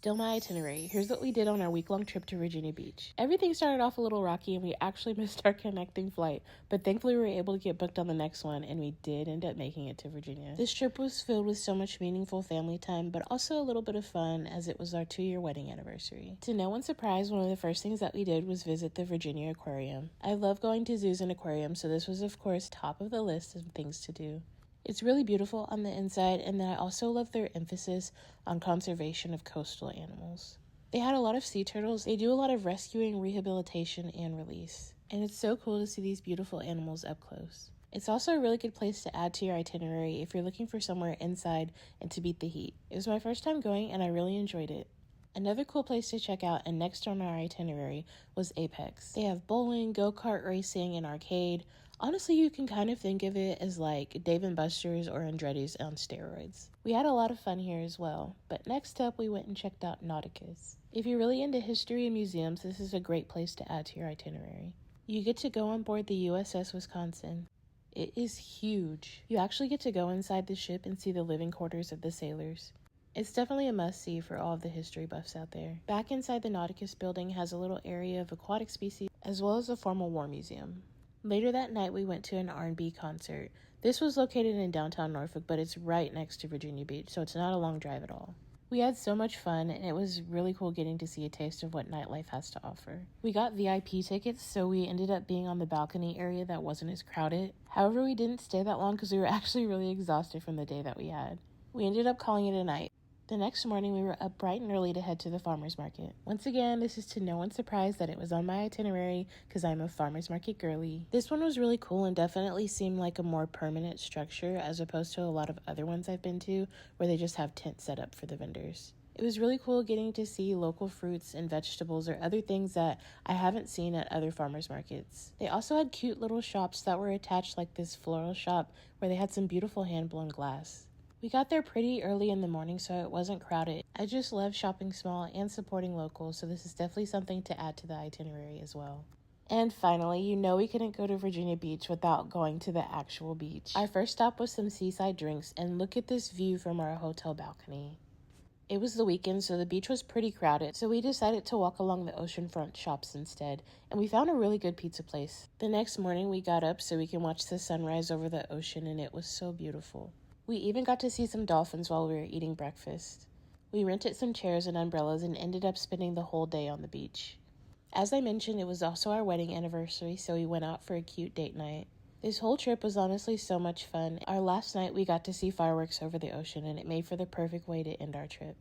Still my itinerary. Here's what we did on our week-long trip to Virginia Beach. Everything started off a little rocky and we actually missed our connecting flight, but thankfully we were able to get booked on the next one and we did end up making it to Virginia. This trip was filled with so much meaningful family time, but also a little bit of fun as it was our 2-year wedding anniversary. To no one's surprise, one of the first things that we did was visit the Virginia Aquarium. I love going to zoos and aquariums, so this was of course top of the list of things to do. It's really beautiful on the inside, and then I also love their emphasis on conservation of coastal animals. They had a lot of sea turtles. They do a lot of rescuing, rehabilitation, and release. And it's so cool to see these beautiful animals up close. It's also a really good place to add to your itinerary if you're looking for somewhere inside and to beat the heat. It was my first time going, and I really enjoyed it. Another cool place to check out and next on our itinerary was Apex. They have bowling, go-kart racing, and arcade. Honestly, you can kind of think of it as like Dave & Buster's or Andretti's on steroids. We had a lot of fun here as well, but next up we went and checked out Nauticus. If you're really into history and museums, this is a great place to add to your itinerary. You get to go on board the USS Wisconsin. It is huge. You actually get to go inside the ship and see the living quarters of the sailors. It's definitely a must-see for all of the history buffs out there. Back inside the Nauticus building has a little area of aquatic species, as well as a formal war museum. Later that night, we went to an R&B concert. This was located in downtown Norfolk, but it's right next to Virginia Beach, so it's not a long drive at all. We had so much fun, and it was really cool getting to see a taste of what nightlife has to offer. We got VIP tickets, so we ended up being on the balcony area that wasn't as crowded. However, we didn't stay that long because we were actually really exhausted from the day that we had. We ended up calling it a night. The next morning, we were up bright and early to head to the farmer's market. Once again, this is to no one's surprise that it was on my itinerary because I'm a farmer's market girly. This one was really cool and definitely seemed like a more permanent structure as opposed to a lot of other ones I've been to where they just have tents set up for the vendors. It was really cool getting to see local fruits and vegetables or other things that I haven't seen at other farmers markets. They also had cute little shops that were attached like this floral shop where they had some beautiful hand-blown glass. We got there pretty early in the morning, so it wasn't crowded. I just love shopping small and supporting locals, so this is definitely something to add to the itinerary as well. And finally, you know we couldn't go to Virginia Beach without going to the actual beach. Our first stop was some seaside drinks, and look at this view from our hotel balcony. It was the weekend, so the beach was pretty crowded, so we decided to walk along the oceanfront shops instead, and we found a really good pizza place. The next morning, we got up so we can watch the sunrise over the ocean, and it was so beautiful. We even got to see some dolphins while we were eating breakfast. We rented some chairs and umbrellas and ended up spending the whole day on the beach. As I mentioned, it was also our wedding anniversary, so we went out for a cute date night. This whole trip was honestly so much fun. Our last night we got to see fireworks over the ocean, and it made for the perfect way to end our trip.